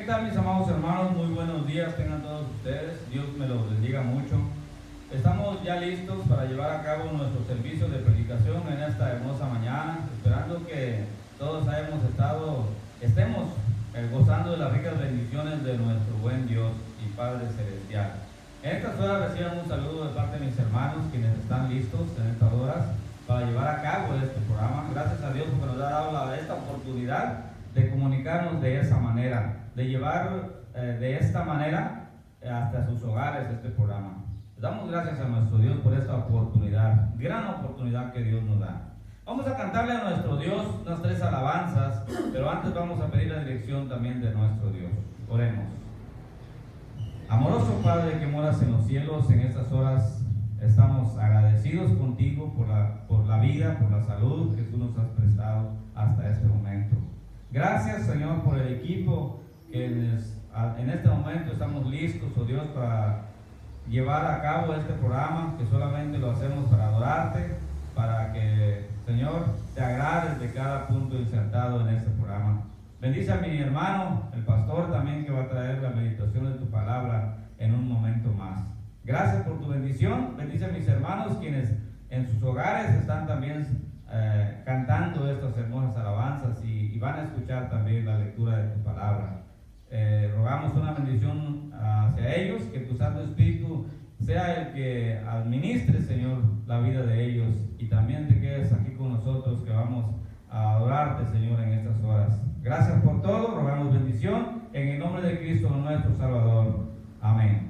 tal, mis amados hermanos? Muy buenos días tengan todos ustedes. Dios me los bendiga mucho. Estamos ya listos para llevar a cabo nuestro servicio de predicación en esta hermosa mañana, esperando que todos estemos gozando de las ricas bendiciones de nuestro buen Dios y Padre Celestial. En estas horas reciban un saludo de parte de mis hermanos, quienes están listos en estas horas para llevar a cabo este programa. Gracias a Dios porque nos ha dado esta oportunidad de comunicarnos de esa manera, de llevar de esta manera hasta sus hogares este programa. Damos gracias a nuestro Dios por esta oportunidad, gran oportunidad que Dios nos da. Vamos a cantarle a nuestro Dios unas 3 alabanzas, pero antes vamos a pedir la dirección también de nuestro Dios. Oremos. Amoroso Padre que moras en los cielos, en estas horas estamos agradecidos contigo por la vida, por la salud que tú nos has prestado hasta este momento. Gracias, Señor, por el equipo que en este momento estamos listos, oh Dios, para llevar a cabo este programa, que solamente lo hacemos para adorarte, para que, Señor, te agrades de cada punto insertado en este programa. Bendice a mi hermano, el pastor también, que va a traer la meditación de tu palabra en un momento más. Gracias por tu bendición. Bendice a mis hermanos, quienes en sus hogares están también cantando estas hermosas alabanzas y van a escuchar también la lectura de tu palabra. Rogamos una bendición hacia ellos, que tu Santo Espíritu sea el que administre, Señor, la vida de ellos, y también te quedes aquí con nosotros, que vamos a adorarte, Señor, en estas horas. Gracias por todo, rogamos bendición en el nombre de Cristo nuestro Salvador. Amén.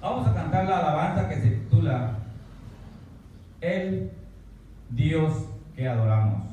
Vamos a cantar la alabanza que se titula El Dios que adoramos.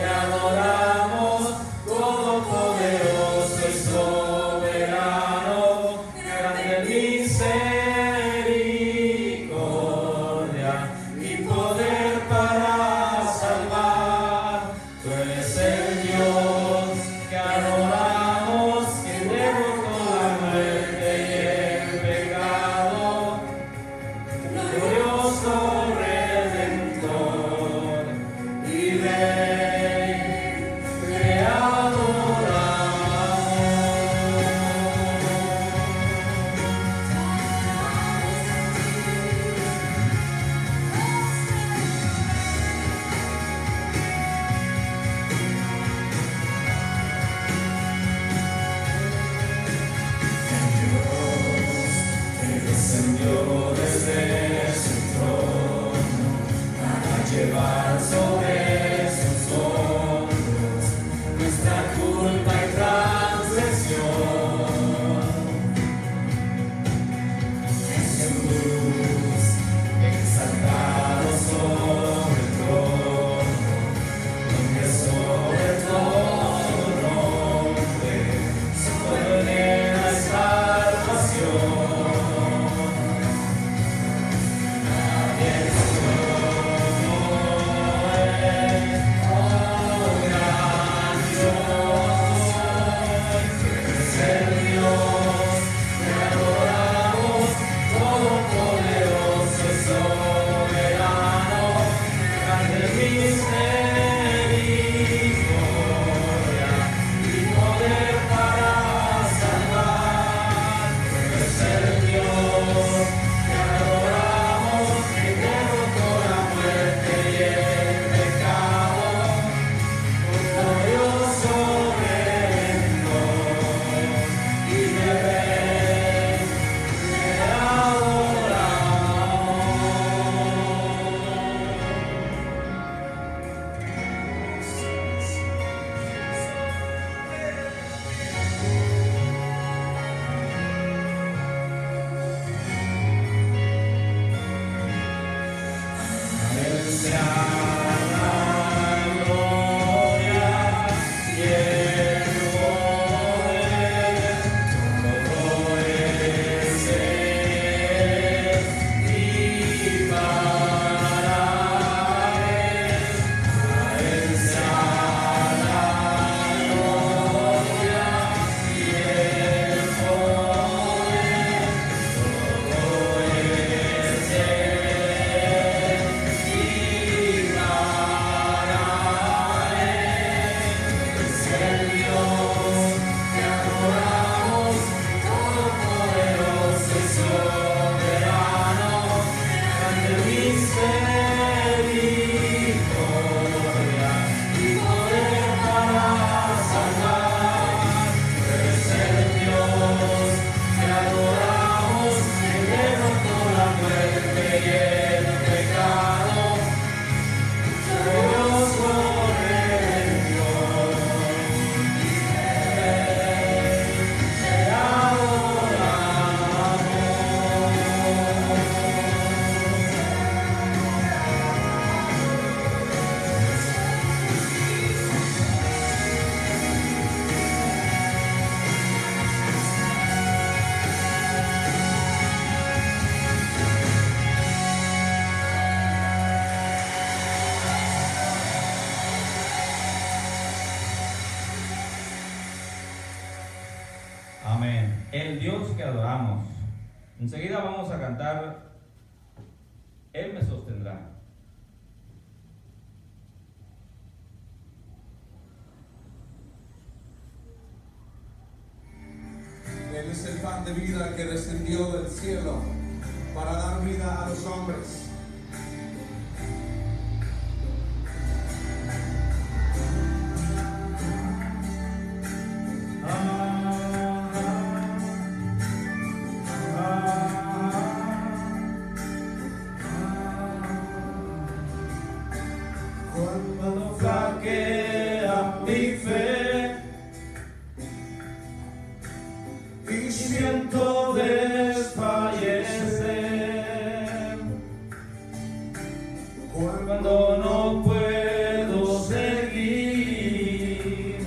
Adoramos, todopoderoso y soberano. Amén. El Dios que adoramos. Enseguida vamos a cantar Él me sostendrá. Él es el pan de vida que descendió del cielo para dar vida a los hombres. Cuando flaquea mi fe y siento desfallecer, cuando no puedo seguir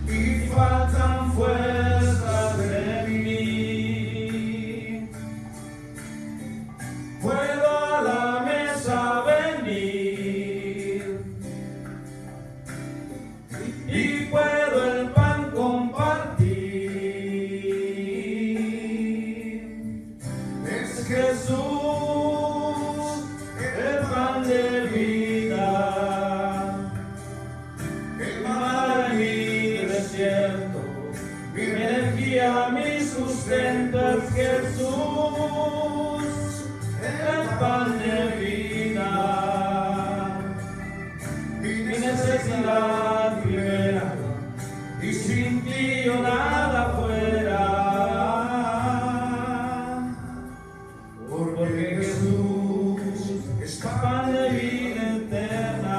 y faltan fuerzas en mí, puedo a la mesa venir y puedo el pan compartir. Es Jesús, el pan de vida, el mar en mi desierto, mi energía, mi sustento. Es Jesús, el pan de vida, mi necesidad primera, y sin ti yo nada fuera, porque Jesús es pan de vida eterna.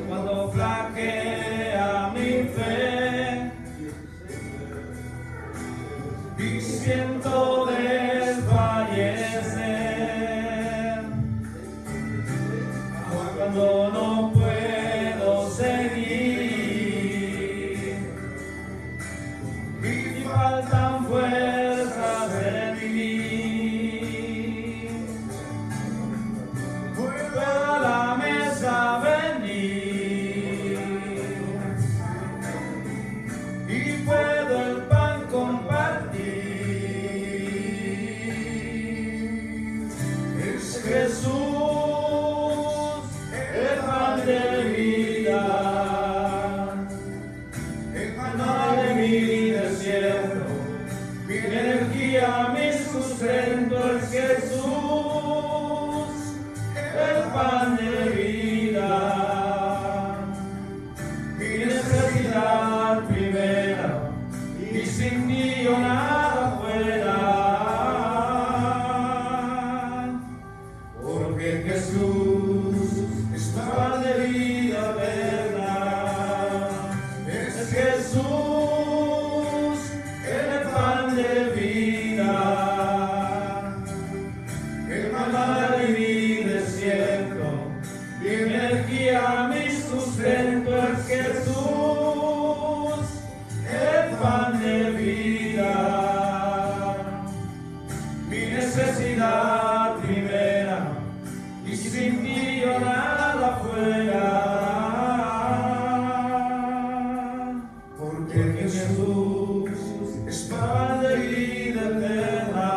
Cuando flaquea mi fe y siento desfallecer, cuando no puedo seguir y faltan fuerzas en mí, puedo a la mesa venir y puedo el pan compartir. Es Jesús, el pan de vida, el pan de mi desierto, mi energía, mi sustento. Es Jesús, el pan de vida, mi necesidad primera, y sin ti yo nada fuera, porque Jesús es pan de vida eterna. Es Jesús, el pan de vida, el maná de mi desierto, mi energía, mi sustento. Es Jesús, el pan de vida, mi necesidad primera, y sin ti yo nada fuera, porque Jesús es pan de vida eterna.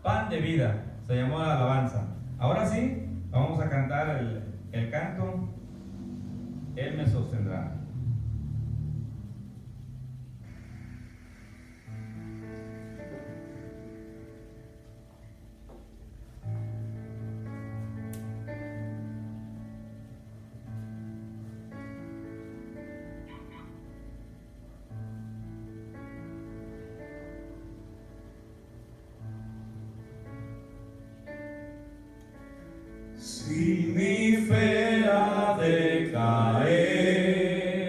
Pan de vida, se llamó la alabanza. Ahora sí, vamos a cantar el canto Él me sostendrá. Si mi fe ha de caer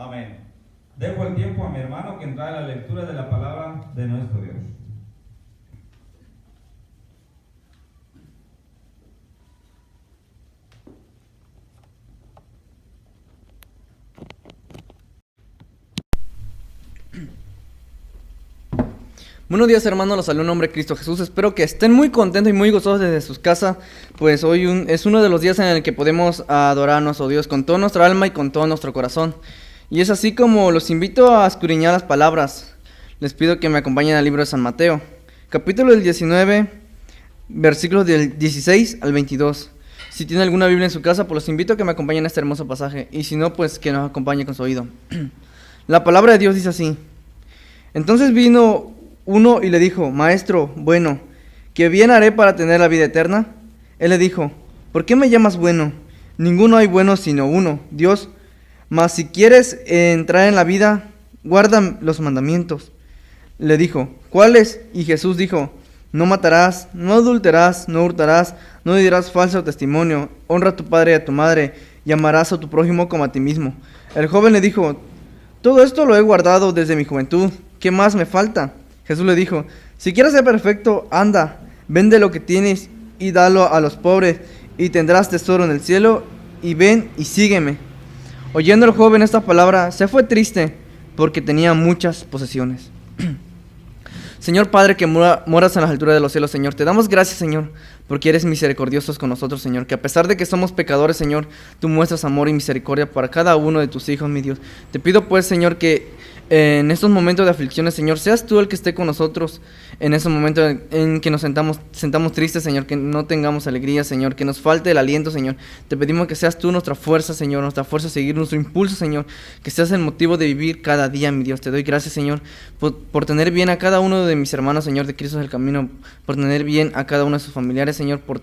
Amén. Dejo el tiempo a mi hermano que entra a la lectura de la palabra de nuestro Dios. Buenos días, hermanos, los saluda en nombre de Cristo Jesús. Espero que estén muy contentos y muy gozosos desde sus casas, pues hoy es uno de los días en el que podemos adorar a nuestro Dios con toda nuestra alma y con todo nuestro corazón. Y es así como los invito a escudriñar las palabras. Les pido que me acompañen al libro de San Mateo, capítulo del 19, versículos del 16 al 22. Si tienen alguna Biblia en su casa, pues los invito a que me acompañen a este hermoso pasaje, y si no, pues que nos acompañe con su oído. La palabra de Dios dice así: Entonces vino uno y le dijo: Maestro, bueno, ¿qué bien haré para tener la vida eterna? Él le dijo: ¿Por qué me llamas bueno? Ninguno hay bueno sino uno, Dios. Mas si quieres entrar en la vida, guarda los mandamientos. Le dijo: ¿Cuáles? Y Jesús dijo: No matarás, no adulterarás, no hurtarás, no dirás falso testimonio, honra a tu padre y a tu madre, y amarás a tu prójimo como a ti mismo. El joven le dijo: Todo esto lo he guardado desde mi juventud, ¿qué más me falta? Jesús le dijo: Si quieres ser perfecto, anda, vende lo que tienes y dalo a los pobres, y tendrás tesoro en el cielo, y ven y sígueme. Oyendo el joven esta palabra, se fue triste, porque tenía muchas posesiones. Señor Padre, que moras en las alturas de los cielos, Señor, te damos gracias, Señor, porque eres misericordioso con nosotros, Señor, que a pesar de que somos pecadores, Señor, tú muestras amor y misericordia para cada uno de tus hijos, mi Dios. Te pido pues, Señor, que en estos momentos de aflicciones, Señor, seas tú el que esté con nosotros en esos momentos en que nos sentamos tristes, Señor, que no tengamos alegría, Señor, que nos falte el aliento, Señor. Te pedimos que seas tú nuestra fuerza, Señor, nuestra fuerza a seguir, nuestro impulso, Señor, que seas el motivo de vivir cada día, mi Dios. Te doy gracias, Señor, por tener bien a cada uno de mis hermanos, Señor, de Cristo del Camino, por tener bien a cada uno de sus familiares, Señor, por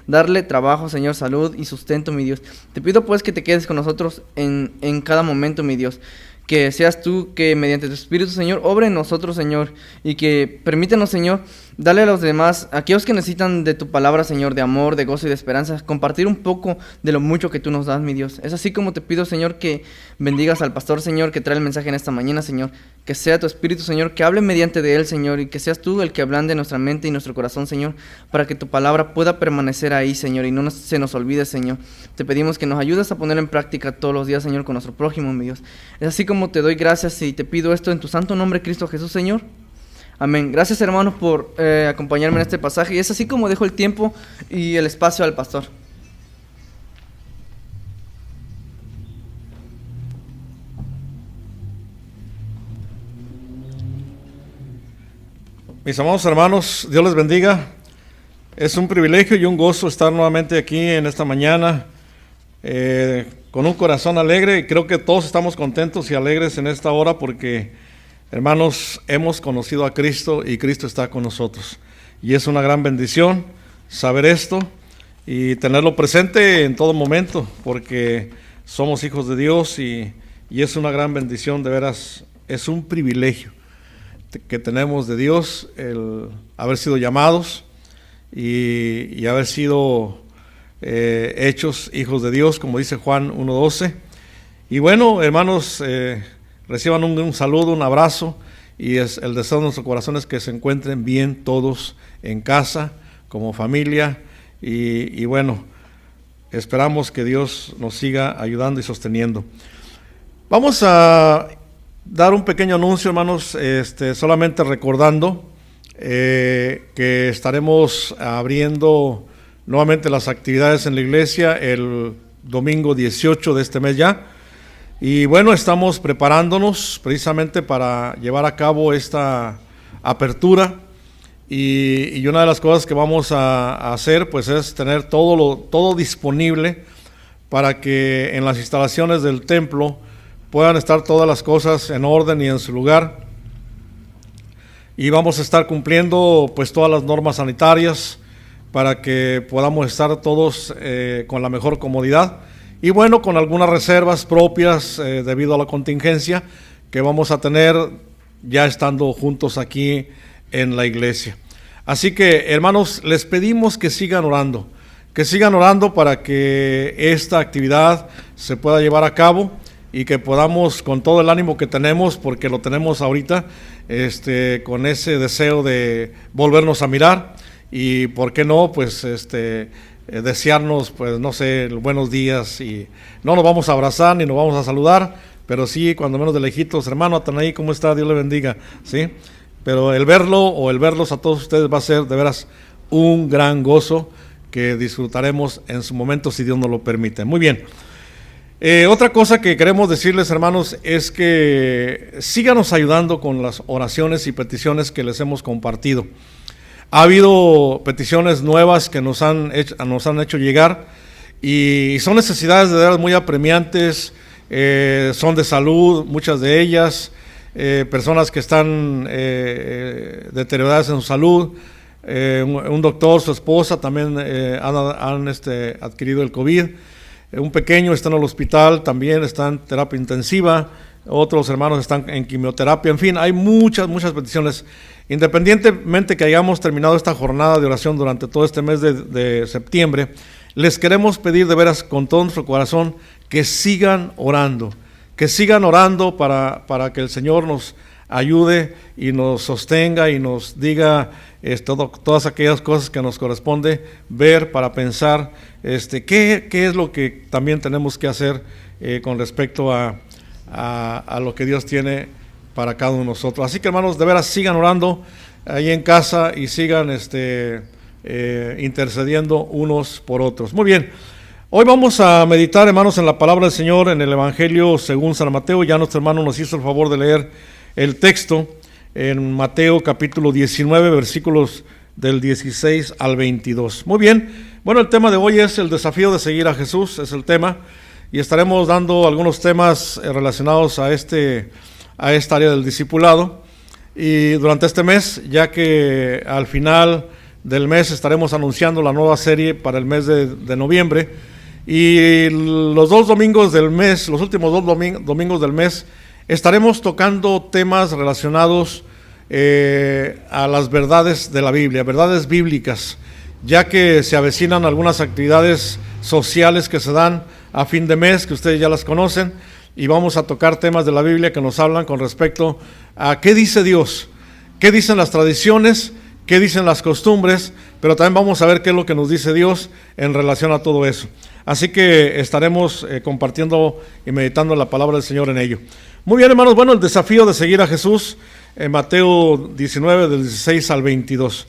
darle trabajo, Señor, salud y sustento, mi Dios. Te pido pues que te quedes con nosotros en cada momento, mi Dios. Que seas tú que mediante tu Espíritu, Señor, obre en nosotros, Señor, y que permítenos, Señor, darle a los demás, a aquellos que necesitan de tu palabra, Señor, de amor, de gozo y de esperanza, compartir un poco de lo mucho que tú nos das, mi Dios. Es así como te pido, Señor, que bendigas al pastor, Señor, que trae el mensaje en esta mañana, Señor, que sea tu Espíritu, Señor, que hable mediante de él, Señor, y que seas tú el que ablande nuestra mente y nuestro corazón, Señor, para que tu palabra pueda permanecer ahí, Señor, y no se nos olvide, Señor. Te pedimos que nos ayudes a poner en práctica todos los días, Señor, con nuestro prójimo, mi Dios. Es así como te doy gracias y te pido esto en tu santo nombre, Cristo Jesús, Señor. Amén. Gracias, hermanos, por acompañarme en este pasaje. Y es así como dejo el tiempo y el espacio al pastor. Mis amados hermanos, Dios les bendiga. Es un privilegio y un gozo estar nuevamente aquí en esta mañana con un corazón alegre, y creo que todos estamos contentos y alegres en esta hora porque, hermanos, hemos conocido a Cristo y Cristo está con nosotros. Y es una gran bendición saber esto y tenerlo presente en todo momento, porque somos hijos de Dios y es una gran bendición, de veras, es un privilegio que tenemos de Dios el haber sido llamados y haber sido hechos hijos de Dios, como dice Juan 1:12. Y bueno, hermanos, reciban un saludo, un abrazo, y es el deseo de nuestro corazón es que se encuentren bien todos en casa, como familia, y bueno, esperamos que Dios nos siga ayudando y sosteniendo. Vamos a dar un pequeño anuncio, hermanos, solamente recordando que estaremos abriendo nuevamente las actividades en la iglesia el domingo 18 de este mes ya. Y bueno, estamos preparándonos precisamente para llevar a cabo esta apertura. Y una de las cosas que vamos a hacer pues es tener todo disponible para que en las instalaciones del templo puedan estar todas las cosas en orden y en su lugar. Y vamos a estar cumpliendo pues todas las normas sanitarias para que podamos estar todos con la mejor comodidad. Y bueno, con algunas reservas propias debido a la contingencia que vamos a tener ya estando juntos aquí en la iglesia. Así que, hermanos, les pedimos que sigan orando para que esta actividad se pueda llevar a cabo. y que podamos, con todo el ánimo que tenemos, porque lo tenemos ahorita, con ese deseo de volvernos a mirar y, ¿por qué no?, pues desearnos, pues no sé, buenos días, y no nos vamos a abrazar ni nos vamos a saludar, pero sí, cuando menos de lejitos, hermano Atanaí, ¿cómo está? Dios le bendiga, ¿sí? Pero el verlo o el verlos a todos ustedes va a ser de veras un gran gozo que disfrutaremos en su momento, si Dios nos lo permite. Muy bien. Otra cosa que queremos decirles, hermanos, es que síganos ayudando con las oraciones y peticiones que les hemos compartido. Ha habido peticiones nuevas que nos han hecho llegar, y son necesidades de verdad muy apremiantes, son de salud, muchas de ellas, personas que están deterioradas en su salud, un doctor, su esposa también han adquirido el COVID. Un pequeño está en el hospital, también está en terapia intensiva, otros hermanos están en quimioterapia, en fin, hay muchas peticiones. Independientemente que hayamos terminado esta jornada de oración durante todo este mes de septiembre, les queremos pedir de veras con todo nuestro corazón que sigan orando para que el Señor nos ayude y nos sostenga y nos diga todas aquellas cosas que nos corresponde ver, para pensar qué es lo que también tenemos que hacer con respecto a lo que Dios tiene para cada uno de nosotros. Así que, hermanos, de veras sigan orando ahí en casa y sigan intercediendo unos por otros. Muy bien, hoy vamos a meditar, hermanos, en la palabra del Señor, en el Evangelio según San Mateo. Ya nuestro hermano nos hizo el favor de leer el texto en Mateo capítulo 19, versículos del 16 al 22. Muy bien, bueno, el tema de hoy es el desafío de seguir a Jesús, es el tema, y estaremos dando algunos temas relacionados a esta área del discipulado, y durante este mes, ya que al final del mes estaremos anunciando la nueva serie para el mes de noviembre, y los dos domingos del mes, los últimos dos domingos del mes, estaremos tocando temas relacionados a las verdades de la Biblia, verdades bíblicas, ya que se avecinan algunas actividades sociales que se dan a fin de mes, que ustedes ya las conocen, y vamos a tocar temas de la Biblia que nos hablan con respecto a qué dice Dios, qué dicen las tradiciones, qué dicen las costumbres, pero también vamos a ver qué es lo que nos dice Dios en relación a todo eso. Así que estaremos compartiendo y meditando la palabra del Señor en ello. Muy bien, hermanos, bueno, el desafío de seguir a Jesús en Mateo 19, del 16 al 22.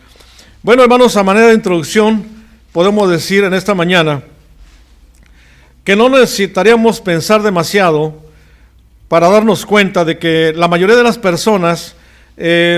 Bueno, hermanos, a manera de introducción, podemos decir en esta mañana que no necesitaríamos pensar demasiado para darnos cuenta de que la mayoría de las personas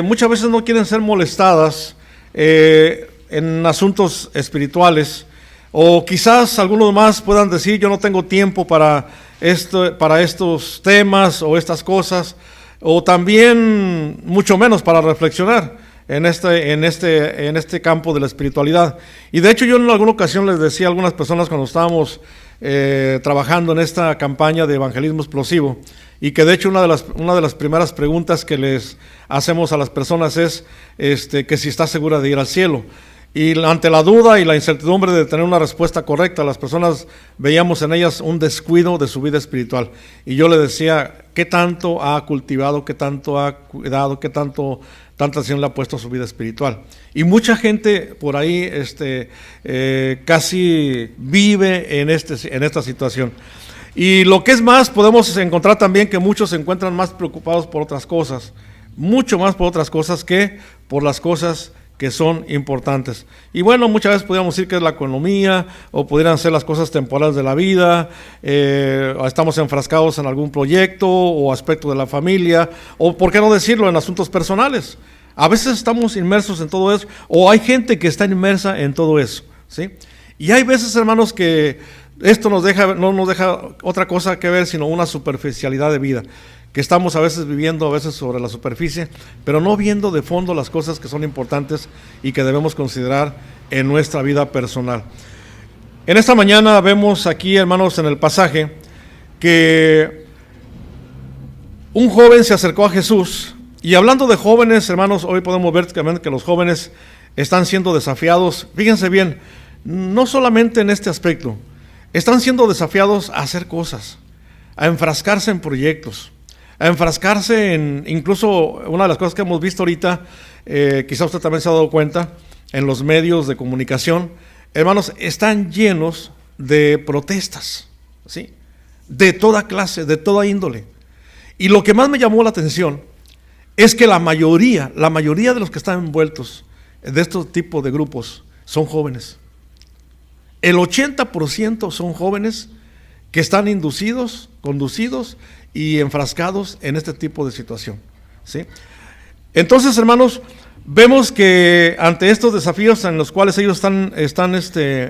muchas veces no quieren ser molestadas en asuntos espirituales, o quizás algunos más puedan decir: yo no tengo tiempo para estos temas o estas cosas, o también mucho menos para reflexionar en este campo de la espiritualidad. Y de hecho, yo en alguna ocasión les decía a algunas personas cuando estábamos trabajando en esta campaña de evangelismo explosivo, y que de hecho una de las primeras preguntas que les hacemos a las personas es que si está segura de ir al cielo. Y ante la duda y la incertidumbre de tener una respuesta correcta, las personas veíamos en ellas un descuido de su vida espiritual. Y yo le decía: ¿qué tanto ha cultivado, qué tanto ha cuidado, qué tanta atención le ha puesto a su vida espiritual? Y mucha gente por ahí casi vive en esta situación. Y lo que es más, podemos encontrar también que muchos se encuentran más preocupados por otras cosas, mucho más por otras cosas que por las cosas que son importantes. Y bueno, muchas veces podríamos decir que es la economía, o pudieran ser las cosas temporales de la vida, o estamos enfrascados en algún proyecto o aspecto de la familia, o por qué no decirlo, en asuntos personales. A veces estamos inmersos en todo eso, o hay gente que está inmersa en todo eso, ¿sí? Y hay veces, hermanos, que esto no nos deja otra cosa que ver sino una superficialidad de vida, que estamos a veces viviendo a veces sobre la superficie, pero no viendo de fondo las cosas que son importantes y que debemos considerar en nuestra vida personal. En esta mañana vemos aquí, hermanos, en el pasaje, que un joven se acercó a Jesús. Y hablando de jóvenes, hermanos, hoy podemos ver que los jóvenes están siendo desafiados. Fíjense bien, no solamente en este aspecto, están siendo desafiados a hacer cosas, a enfrascarse en proyectos, a enfrascarse en, incluso una de las cosas que hemos visto ahorita, quizá usted también se ha dado cuenta, en los medios de comunicación, hermanos, están llenos de protestas, ¿sí? De toda clase, de toda índole. Y lo que más me llamó la atención es que la mayoría de los que están envueltos de estos tipos de grupos son jóvenes. El 80% son jóvenes que están inducidos, conducidos y enfrascados en este tipo de situación, ¿sí? Entonces, hermanos, vemos que ante estos desafíos en los cuales ellos están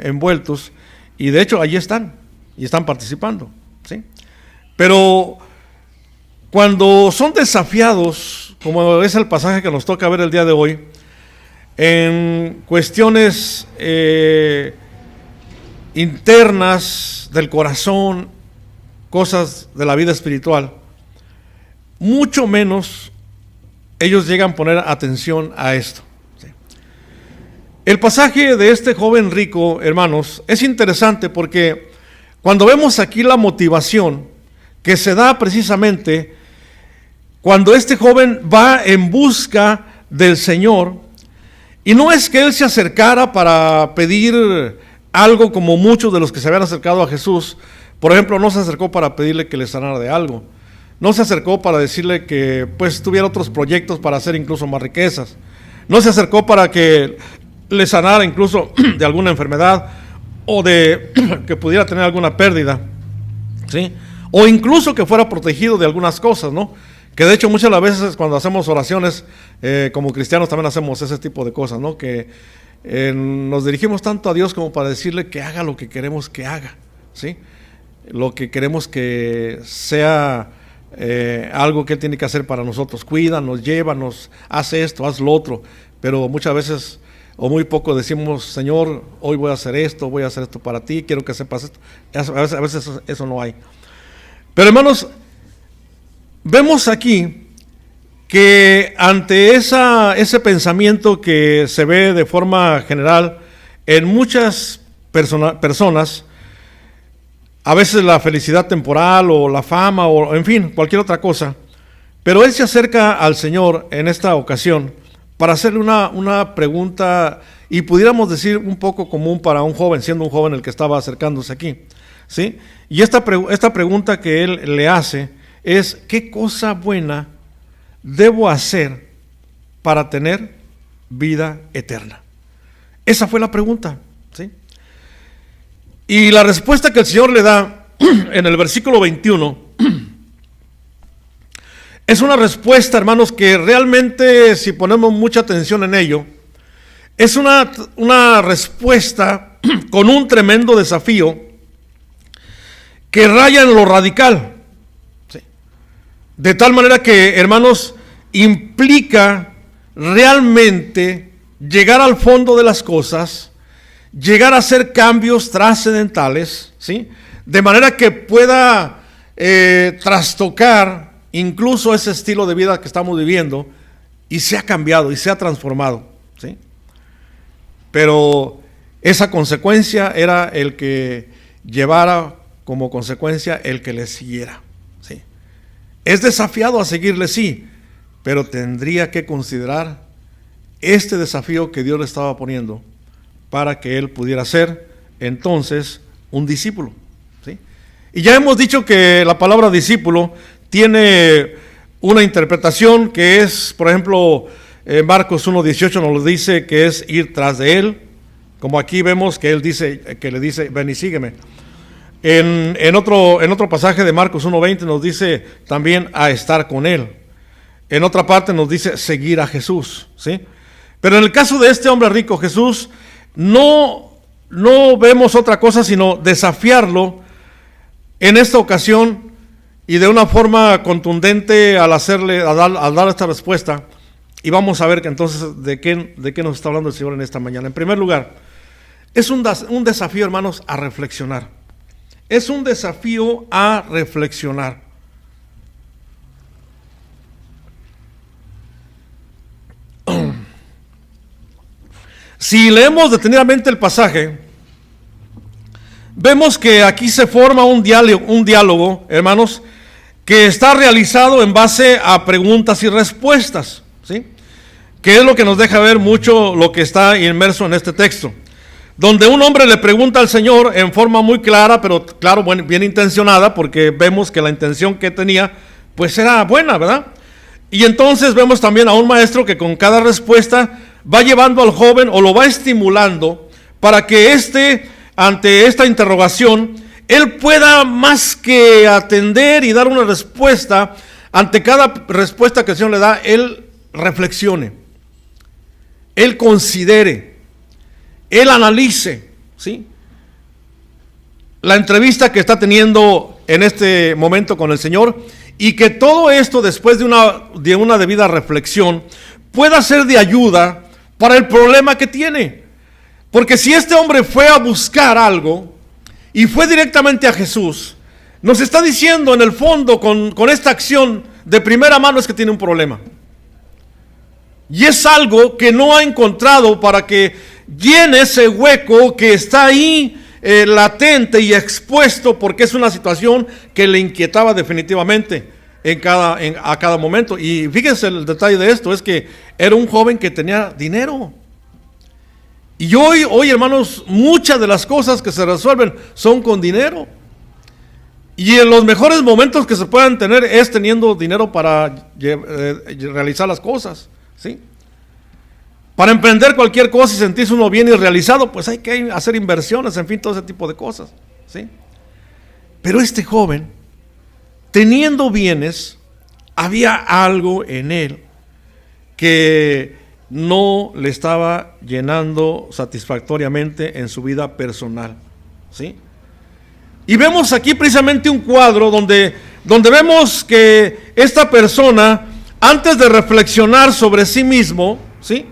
envueltos, y de hecho allí están, y están participando, ¿sí? Pero cuando son desafiados, como es el pasaje que nos toca ver el día de hoy, en cuestiones internas del corazón, cosas de la vida espiritual, mucho menos ellos llegan a poner atención a esto, ¿sí? El pasaje de este joven rico, hermanos, es interesante porque cuando vemos aquí la motivación que se da precisamente cuando este joven va en busca del Señor, y no es que él se acercara para pedir algo como muchos de los que se habían acercado a Jesús. Por ejemplo, no se acercó para pedirle que le sanara de algo, no se acercó para decirle que pues tuviera otros proyectos para hacer incluso más riquezas, no se acercó para que le sanara incluso de alguna enfermedad o de que pudiera tener alguna pérdida, ¿sí? O incluso que fuera protegido de algunas cosas, ¿no? Que de hecho muchas de las veces cuando hacemos oraciones como cristianos también hacemos ese tipo de cosas, ¿no? Que nos dirigimos tanto a Dios como para decirle que haga lo que queremos que haga, ¿sí? Lo que queremos que sea algo que Él tiene que hacer para nosotros. Cuida, nos lleva, nos hace esto, haz lo otro. Pero muchas veces o muy poco decimos, Señor, hoy voy a hacer esto para ti, quiero que sepas esto. A veces eso no hay. Pero hermanos, vemos aquí que ante ese pensamiento que se ve de forma general en muchas personas, a veces la felicidad temporal o la fama o en fin, cualquier otra cosa, pero él se acerca al Señor en esta ocasión para hacerle una pregunta, y pudiéramos decir un poco común para un joven, siendo un joven el que estaba acercándose aquí, ¿sí? Y esta pregunta que él le hace es: ¿qué cosa buena debo hacer para tener vida eterna? Esa fue la pregunta, ¿sí? Y la respuesta que el Señor le da en el versículo 21 es una respuesta, hermanos, que realmente, si ponemos mucha atención en ello, es una respuesta con un tremendo desafío que raya en lo radical, ¿sí? De tal manera que, hermanos, implica realmente llegar al fondo de las cosas, llegar a hacer cambios trascendentales, ¿sí? De manera que pueda trastocar incluso ese estilo de vida que estamos viviendo y se ha cambiado y se ha transformado, ¿sí? Pero esa consecuencia era el que llevara como consecuencia el que le siguiera, ¿sí? Es desafiado a seguirle, sí, pero tendría que considerar este desafío que Dios le estaba poniendo para que él pudiera ser entonces un discípulo, ¿sí? Y ya hemos dicho que la palabra discípulo tiene una interpretación que es, por ejemplo, Marcos 1:18 nos lo dice, que es ir tras de él, como aquí vemos que él dice, que le dice, ven y sígueme. En otro pasaje de Marcos 1:20 nos dice también a estar con él. En otra parte nos dice seguir a Jesús, ¿sí? Pero en el caso de este hombre rico, Jesús no vemos otra cosa sino desafiarlo en esta ocasión, y de una forma contundente al dar esta respuesta. Y vamos a ver que entonces de qué nos está hablando el Señor en esta mañana. En primer lugar, es un desafío, hermanos, a reflexionar. Es un desafío a reflexionar. Si leemos detenidamente el pasaje, vemos que aquí se forma un diálogo, hermanos, que está realizado en base a preguntas y respuestas, ¿sí? Que es lo que nos deja ver mucho lo que está inmerso en este texto, donde un hombre le pregunta al Señor en forma muy clara, pero claro, bien intencionada, porque vemos que la intención que tenía, pues era buena, ¿verdad? Y entonces vemos también a un maestro que con cada respuesta va llevando al joven o lo va estimulando para que ante esta interrogación, él pueda más que atender y dar una respuesta, ante cada respuesta que el Señor le da, él reflexione, él considere, él analice, ¿sí?, la entrevista que está teniendo en este momento con el Señor, y que todo esto, después de una debida reflexión, pueda ser de ayuda para el problema que tiene. Porque si este hombre fue a buscar algo y fue directamente a Jesús, nos está diciendo en el fondo con esta acción de primera mano es que tiene un problema. Y es algo que no ha encontrado para que llene ese hueco que está ahí latente y expuesto, porque es una situación que le inquietaba definitivamente a cada momento. Y fíjense el detalle de esto, es que era un joven que tenía dinero. Y hoy, hermanos, muchas de las cosas que se resuelven son con dinero. Y en los mejores momentos que se puedan tener es teniendo dinero para realizar las cosas, ¿sí? Para emprender cualquier cosa y sentirse uno bien y realizado, pues hay que hacer inversiones, en fin, todo ese tipo de cosas, ¿sí? Pero este joven, teniendo bienes, había algo en él que no le estaba llenando satisfactoriamente en su vida personal, ¿sí? Y vemos aquí precisamente un cuadro donde vemos que esta persona, antes de reflexionar sobre sí mismo, ¿sí?,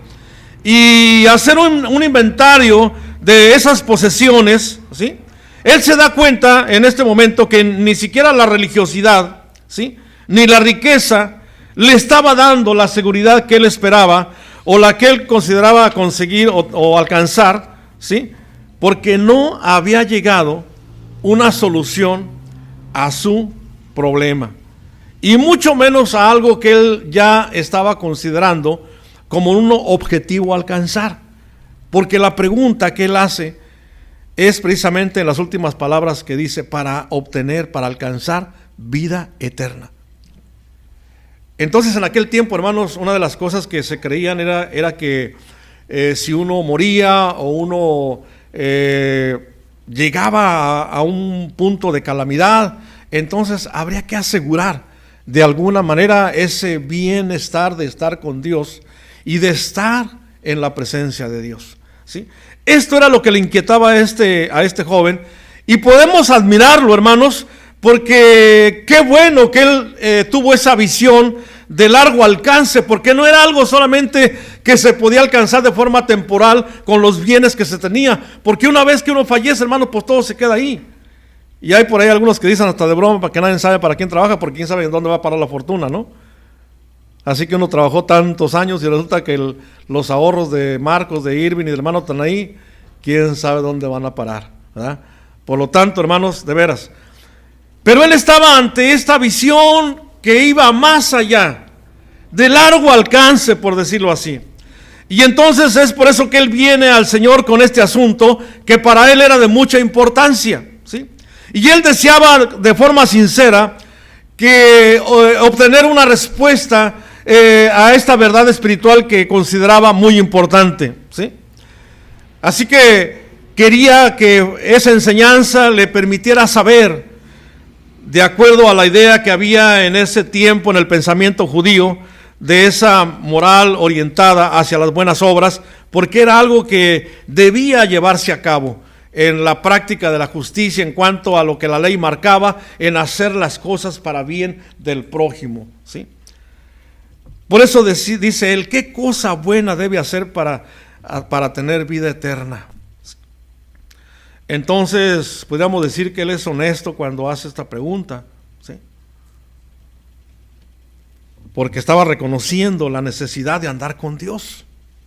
y hacer un inventario de esas posesiones, ¿sí?, él se da cuenta en este momento que ni siquiera la religiosidad, ¿sí?, ni la riqueza le estaba dando la seguridad que él esperaba o la que él consideraba conseguir o alcanzar, ¿sí?, porque no había llegado una solución a su problema, y mucho menos a algo que él ya estaba considerando como un objetivo a alcanzar, porque la pregunta que él hace es precisamente en las últimas palabras que dice: para alcanzar vida eterna. Entonces, en aquel tiempo, hermanos, una de las cosas que se creían era que si uno moría o uno llegaba a un punto de calamidad, entonces habría que asegurar de alguna manera ese bienestar de estar con Dios y de estar en la presencia de Dios, ¿sí? Esto era lo que le inquietaba a este joven, y podemos admirarlo, hermanos, porque qué bueno que él tuvo esa visión de largo alcance, porque no era algo solamente que se podía alcanzar de forma temporal con los bienes que se tenía, porque una vez que uno fallece, hermanos, pues todo se queda ahí. Y hay por ahí algunos que dicen hasta de broma, para que nadie sabe para quién trabaja, porque quién sabe en dónde va a parar la fortuna, ¿no? Así que uno trabajó tantos años y resulta que los ahorros de Marcos, de Irving y del hermano están ahí, quién sabe dónde van a parar, ¿verdad? Por lo tanto, hermanos, de veras. Pero él estaba ante esta visión que iba más allá, de largo alcance, por decirlo así. Y entonces es por eso que él viene al Señor con este asunto que para él era de mucha importancia, ¿sí? Y él deseaba de forma sincera que obtener una respuesta a esta verdad espiritual que consideraba muy importante, ¿sí? Así que quería que esa enseñanza le permitiera saber, de acuerdo a la idea que había en ese tiempo en el pensamiento judío, de esa moral orientada hacia las buenas obras, porque era algo que debía llevarse a cabo en la práctica de la justicia en cuanto a lo que la ley marcaba, en hacer las cosas para bien del prójimo, ¿sí? Por eso dice él: ¿qué cosa buena debe hacer para tener vida eterna? Entonces, podríamos decir que él es honesto cuando hace esta pregunta, ¿sí? Porque estaba reconociendo la necesidad de andar con Dios,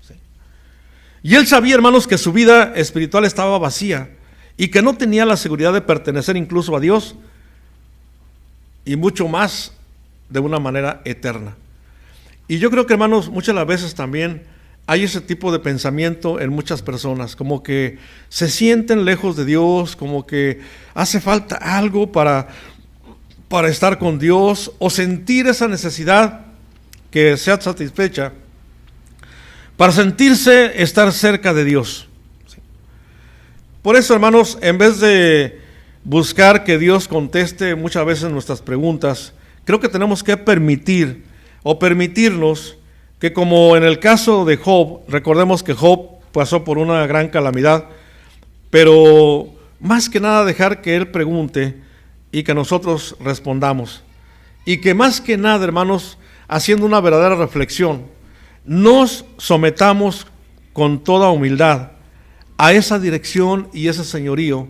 ¿sí? Y él sabía, hermanos, que su vida espiritual estaba vacía y que no tenía la seguridad de pertenecer incluso a Dios y mucho más de una manera eterna. Y yo creo que, hermanos, muchas de las veces también hay ese tipo de pensamiento en muchas personas, como que se sienten lejos de Dios, como que hace falta algo para estar con Dios, o sentir esa necesidad que sea satisfecha para sentirse estar cerca de Dios. Por eso, hermanos, en vez de buscar que Dios conteste muchas veces nuestras preguntas, creo que tenemos que permitirnos que, como en el caso de Job, recordemos que Job pasó por una gran calamidad, pero más que nada dejar que él pregunte y que nosotros respondamos. Y que más que nada, hermanos, haciendo una verdadera reflexión, nos sometamos con toda humildad a esa dirección y ese señorío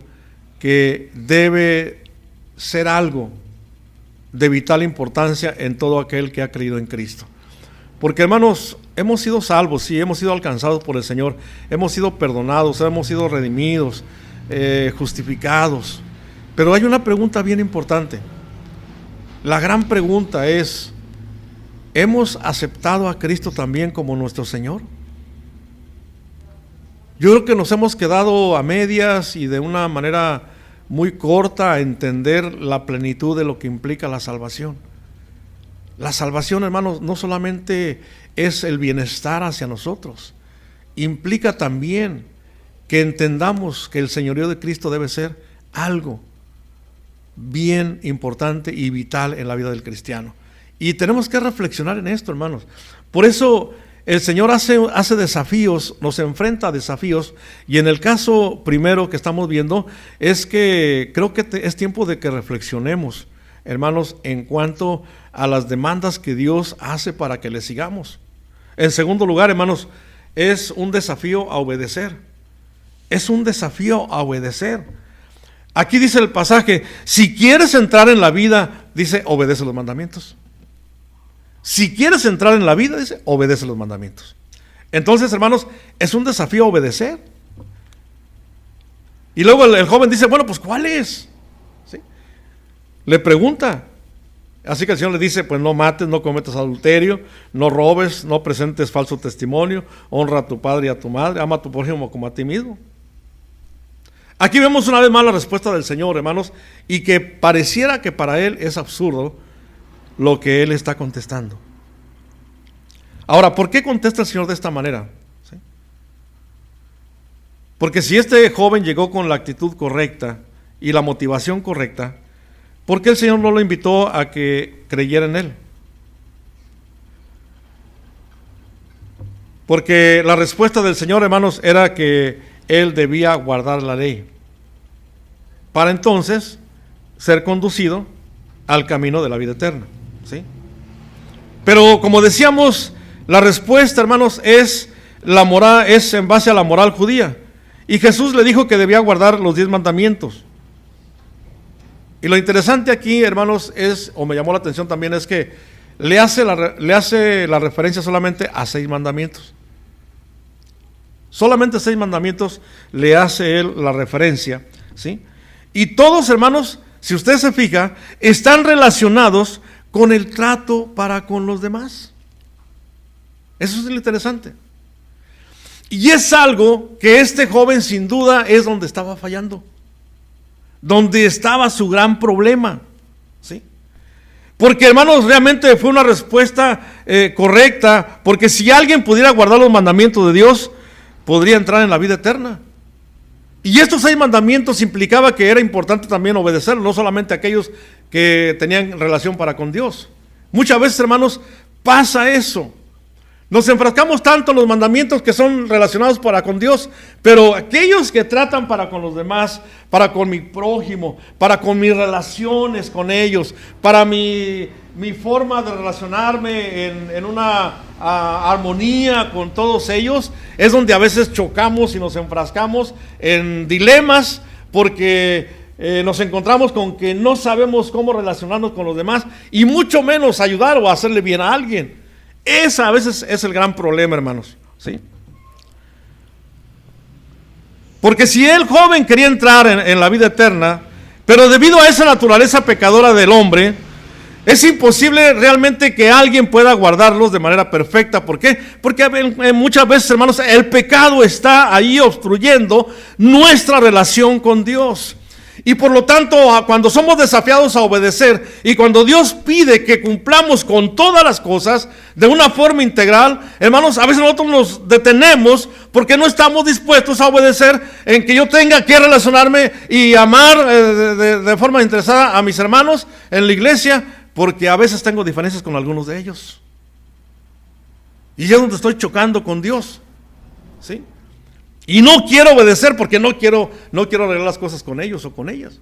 que debe ser algo de vital importancia en todo aquel que ha creído en Cristo. Porque, hermanos, hemos sido salvos, sí, hemos sido alcanzados por el Señor, hemos sido perdonados, hemos sido redimidos, justificados. Pero hay una pregunta bien importante. La gran pregunta es: ¿hemos aceptado a Cristo también como nuestro Señor? Yo creo que nos hemos quedado a medias y de una manera muy corta a entender la plenitud de lo que implica la salvación. La salvación, hermanos, no solamente es el bienestar hacia nosotros, implica también que entendamos que el señorío de Cristo debe ser algo bien importante y vital en la vida del cristiano. Y tenemos que reflexionar en esto, hermanos. Por eso el Señor hace desafíos, nos enfrenta a desafíos, y en el caso primero que estamos viendo es que creo que es tiempo de que reflexionemos, hermanos, en cuanto a las demandas que Dios hace para que le sigamos. En segundo lugar, hermanos, es un desafío a obedecer. Es un desafío a obedecer. Aquí dice el pasaje: si quieres entrar en la vida, dice, obedece los mandamientos. Si quieres entrar en la vida, dice, obedece los mandamientos. Entonces, hermanos, es un desafío obedecer. Y luego el joven dice, bueno, pues ¿cuál es? ¿Sí? Le pregunta. Así que el Señor le dice, pues no mates, no cometas adulterio, no robes, no presentes falso testimonio, honra a tu padre y a tu madre, ama a tu prójimo como a ti mismo. Aquí vemos una vez más la respuesta del Señor, hermanos, y que pareciera que para Él es absurdo lo que Él está contestando. Ahora, ¿por qué contesta el Señor de esta manera? ¿Sí? Porque si este joven llegó con la actitud correcta y la motivación correcta, ¿por qué el Señor no lo invitó a que creyera en Él? Porque la respuesta del Señor, hermanos, era que Él debía guardar la ley para entonces ser conducido al camino de la vida eterna. ¿Sí? Pero como decíamos, la respuesta, hermanos, es en base a la moral judía. Y Jesús le dijo que debía guardar los 10 mandamientos. Y lo interesante aquí, hermanos, me llamó la atención también, es que le hace la referencia solamente a 6 mandamientos. Solamente 6 mandamientos le hace él la referencia, ¿sí? Y todos, hermanos, si usted se fija, están relacionados con el trato para con los demás. Eso es lo interesante. Y es algo que este joven sin duda es donde estaba fallando, donde estaba su gran problema, ¿sí? Porque, hermanos, realmente fue una respuesta correcta, porque si alguien pudiera guardar los mandamientos de Dios, podría entrar en la vida eterna. Y estos 6 mandamientos implicaba que era importante también obedecerlos, no solamente aquellos que tenían relación para con Dios. Muchas veces, hermanos, pasa eso. Nos enfrascamos tanto en los mandamientos que son relacionados para con Dios, pero aquellos que tratan para con los demás, para con mi prójimo, para con mis relaciones con ellos, para mi forma de relacionarme en una armonía con todos ellos, es donde a veces chocamos y nos enfrascamos en dilemas, porque nos encontramos con que no sabemos cómo relacionarnos con los demás y mucho menos ayudar o hacerle bien a alguien. Esa a veces es el gran problema, hermanos, ¿sí? Porque si el joven quería entrar en la vida eterna, pero debido a esa naturaleza pecadora del hombre, es imposible realmente que alguien pueda guardarlos de manera perfecta. ¿Por qué? Porque muchas veces, hermanos, el pecado está ahí obstruyendo nuestra relación con Dios. Y por lo tanto, cuando somos desafiados a obedecer y cuando Dios pide que cumplamos con todas las cosas de una forma integral, hermanos, a veces nosotros nos detenemos porque no estamos dispuestos a obedecer en que yo tenga que relacionarme y amar de forma interesada a mis hermanos en la iglesia, porque a veces tengo diferencias con algunos de ellos. Y es donde estoy chocando con Dios, ¿sí? Y no quiero obedecer porque no quiero arreglar las cosas con ellos o con ellas.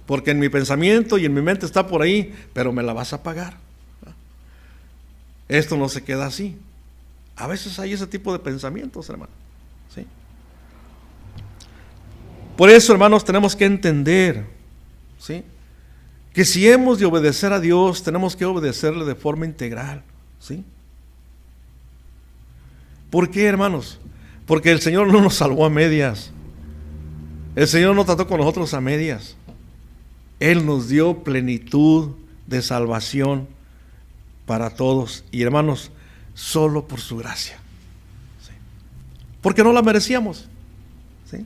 Porque en mi pensamiento y en mi mente está por ahí, pero me la vas a pagar. Esto no se queda así. A veces hay ese tipo de pensamientos, hermano, ¿sí? Por eso, hermanos, tenemos que entender, ¿sí?, que si hemos de obedecer a Dios, tenemos que obedecerle de forma integral, ¿sí? ¿Por qué, hermanos? Porque el Señor no nos salvó a medias. El Señor no trató con nosotros a medias. Él nos dio plenitud de salvación para todos. Y, hermanos, solo por su gracia, ¿sí?, porque no la merecíamos, ¿sí?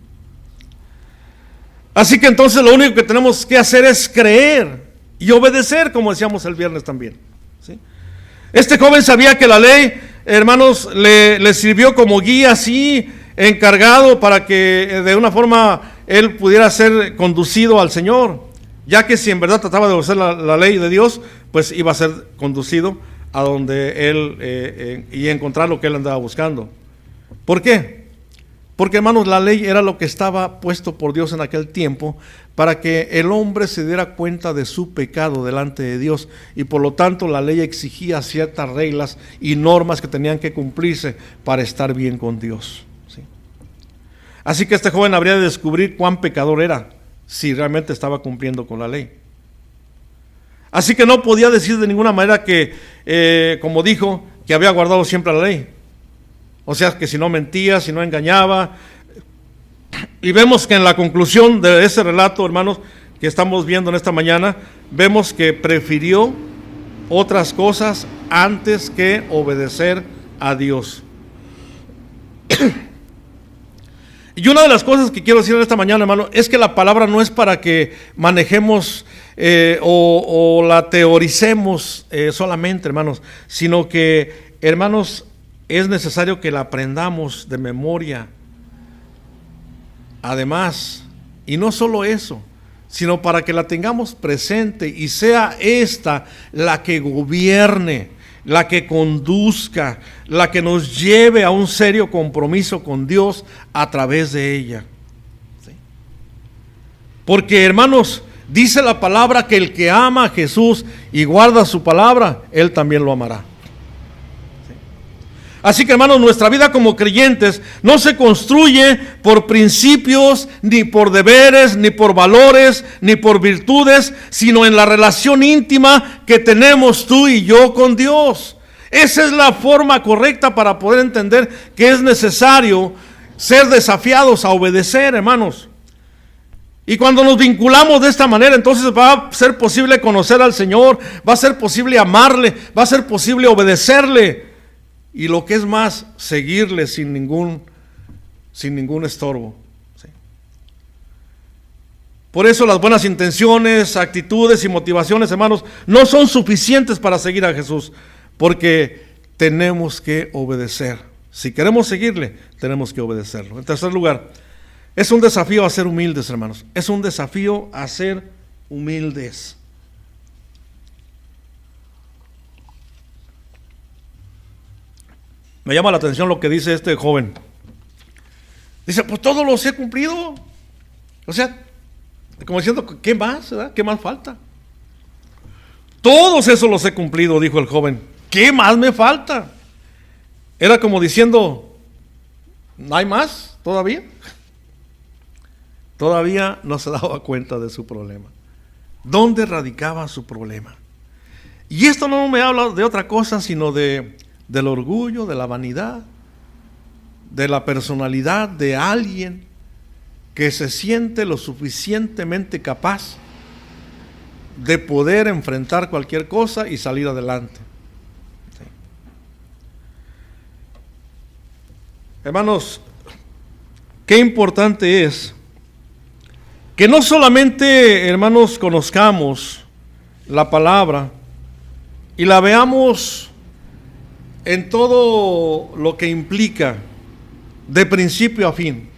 Así que entonces lo único que tenemos que hacer es creer y obedecer, como decíamos el viernes también, ¿sí? Este joven sabía que la ley, hermanos, le sirvió como guía, así, encargado para que de una forma él pudiera ser conducido al Señor, ya que si en verdad trataba de obedecer la ley de Dios, pues iba a ser conducido a donde él y encontrar lo que él andaba buscando. ¿Por qué? Porque, hermanos, la ley era lo que estaba puesto por Dios en aquel tiempo para que el hombre se diera cuenta de su pecado delante de Dios, y por lo tanto la ley exigía ciertas reglas y normas que tenían que cumplirse para estar bien con Dios, ¿sí? Así que este joven habría de descubrir cuán pecador era si realmente estaba cumpliendo con la ley. Así que no podía decir de ninguna manera que, como dijo, que había guardado siempre la ley. O sea, que si no mentía, si no engañaba. Y vemos que en la conclusión de ese relato, hermanos, que estamos viendo en esta mañana, vemos que prefirió otras cosas antes que obedecer a Dios. Y una de las cosas que quiero decir en esta mañana, hermano, es que la palabra no es para que manejemos o la teoricemos solamente, hermanos, sino que, hermanos, es necesario que la aprendamos de memoria. Además, y no solo eso, sino para que la tengamos presente y sea esta la que gobierne, la que conduzca, la que nos lleve a un serio compromiso con Dios a través de ella, ¿sí? Porque, hermanos, dice la palabra que el que ama a Jesús y guarda su palabra, Él también lo amará. Así que, hermanos, nuestra vida como creyentes no se construye por principios, ni por deberes, ni por valores, ni por virtudes, sino en la relación íntima que tenemos tú y yo con Dios. Esa es la forma correcta para poder entender que es necesario ser desafiados a obedecer, hermanos. Y cuando nos vinculamos de esta manera, entonces va a ser posible conocer al Señor, va a ser posible amarle, va a ser posible obedecerle. Y lo que es más, seguirle sin ningún estorbo, ¿sí? Por eso las buenas intenciones, actitudes y motivaciones, hermanos, no son suficientes para seguir a Jesús, porque tenemos que obedecer. Si queremos seguirle, tenemos que obedecerlo. En tercer lugar, es un desafío a ser humildes, hermanos. Es un desafío a ser humildes. Me llama la atención lo que dice este joven. Dice, pues todos los he cumplido. O sea, como diciendo, ¿qué más? ¿Verdad? ¿Qué más falta? Todos esos los he cumplido, dijo el joven. ¿Qué más me falta? Era como diciendo, ¿no hay más todavía? Todavía no se daba cuenta de su problema. ¿Dónde radicaba su problema? Y esto no me habla de otra cosa, sino del orgullo, de la vanidad, de la personalidad de alguien que se siente lo suficientemente capaz de poder enfrentar cualquier cosa y salir adelante. Sí. Hermanos, qué importante es que no solamente, hermanos, conozcamos la palabra y la veamos en todo lo que implica, de principio a fin.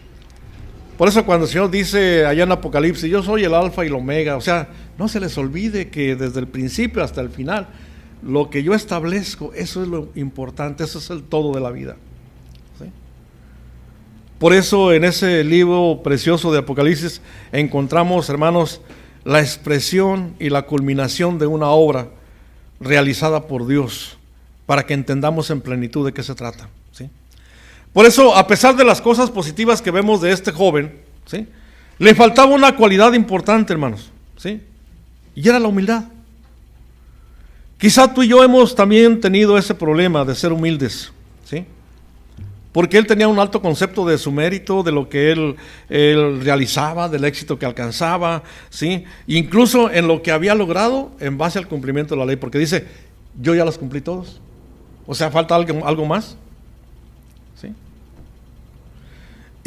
Por eso cuando el Señor dice allá en Apocalipsis, yo soy el alfa y el omega, o sea, no se les olvide que desde el principio hasta el final, lo que yo establezco, eso es lo importante, eso es el todo de la vida. ¿Sí? Por eso en ese libro precioso de Apocalipsis encontramos, hermanos, la expresión y la culminación de una obra realizada por Dios, para que entendamos en plenitud de qué se trata. ¿Sí? Por eso, a pesar de las cosas positivas que vemos de este joven, ¿sí?, le faltaba una cualidad importante, hermanos, ¿sí?, y era la humildad. Quizá tú y yo hemos también tenido ese problema de ser humildes, ¿sí?, porque él tenía un alto concepto de su mérito, de lo que él realizaba, del éxito que alcanzaba, ¿sí?, incluso en lo que había logrado en base al cumplimiento de la ley, porque dice, yo ya los cumplí todos, o sea, falta algo más.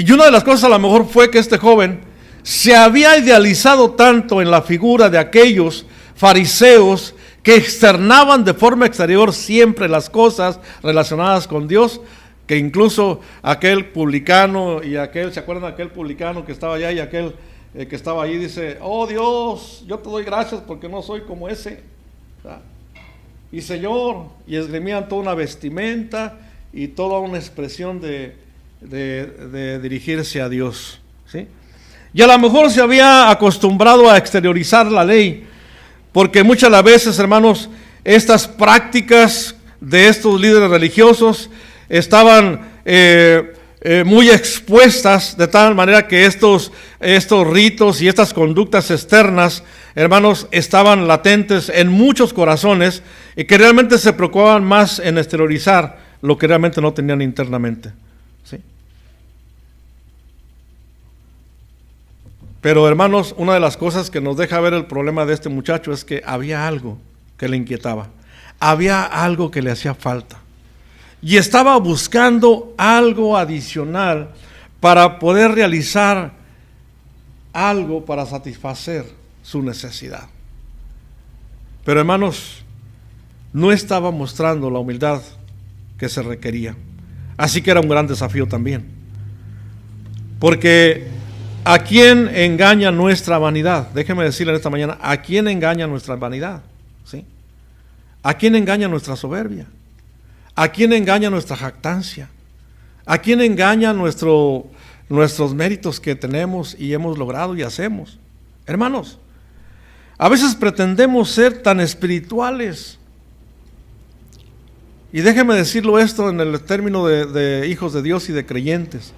Y una de las cosas a lo mejor fue que este joven se había idealizado tanto en la figura de aquellos fariseos que externaban de forma exterior siempre las cosas relacionadas con Dios, que incluso aquel publicano y aquel, ¿se acuerdan de aquel publicano que estaba allá y aquel que estaba ahí dice, oh Dios, yo te doy gracias porque no soy como ese? Y Señor, y esgrimían toda una vestimenta y toda una expresión de dirigirse a Dios, ¿sí? Y a lo mejor se había acostumbrado a exteriorizar la ley, porque muchas las veces, hermanos, estas prácticas de estos líderes religiosos estaban muy expuestas, de tal manera que estos ritos y estas conductas externas, hermanos, estaban latentes en muchos corazones y que realmente se preocupaban más en exteriorizar lo que realmente no tenían internamente. ¿Sí? Pero hermanos, una de las cosas que nos deja ver el problema de este muchacho es que había algo que le inquietaba, había algo que le hacía falta y estaba buscando algo adicional para poder realizar algo para satisfacer su necesidad. Pero hermanos, no estaba mostrando la humildad que se requería. Así que era un gran desafío también. Porque ¿a quién engaña nuestra vanidad? Déjeme decirle esta mañana, ¿a quién engaña nuestra vanidad? ¿Sí? ¿A quién engaña nuestra soberbia? ¿A quién engaña nuestra jactancia? ¿A quién engaña nuestros méritos que tenemos y hemos logrado y hacemos? Hermanos, a veces pretendemos ser tan espirituales. Y déjeme decirlo esto en el término de hijos de Dios y de creyentes.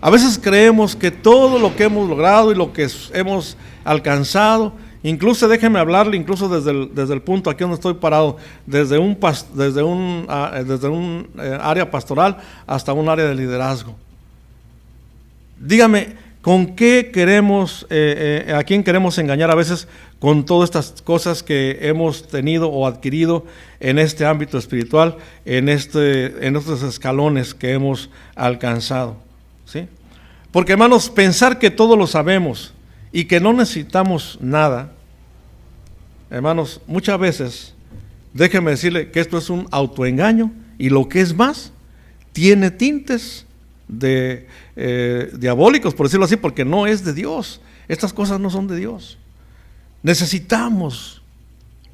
A veces creemos que todo lo que hemos logrado y lo que hemos alcanzado, incluso déjeme hablarle incluso desde el punto aquí donde estoy parado, desde un área pastoral hasta un área de liderazgo. Dígame, ¿con qué queremos, a quién queremos engañar a veces con todas estas cosas que hemos tenido o adquirido en este ámbito espiritual, en estos escalones que hemos alcanzado? ¿Sí? Porque hermanos, pensar que todo lo sabemos y que no necesitamos nada, hermanos, muchas veces, déjeme decirle que esto es un autoengaño y lo que es más, tiene tintes diabólicos, por decirlo así, porque no es de Dios. Estas cosas no son de Dios. Necesitamos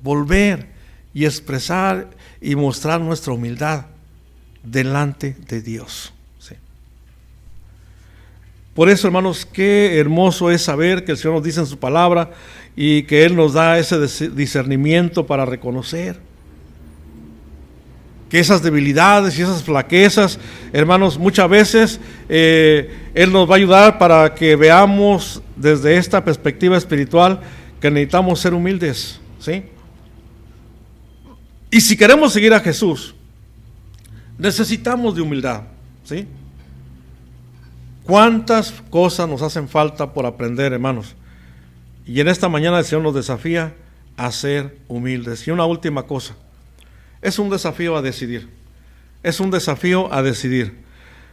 volver y expresar y mostrar nuestra humildad delante de Dios. ¿Sí? Por eso, hermanos, qué hermoso es saber que el Señor nos dice en su palabra y que Él nos da ese discernimiento para reconocer que esas debilidades y esas flaquezas, hermanos, muchas veces Él nos va a ayudar para que veamos desde esta perspectiva espiritual que necesitamos ser humildes, ¿sí? Y si queremos seguir a Jesús, necesitamos de humildad, ¿sí? ¿Cuántas cosas nos hacen falta por aprender, hermanos? Y en esta mañana el Señor nos desafía a ser humildes. Y una última cosa, es un desafío a decidir. Es un desafío a decidir.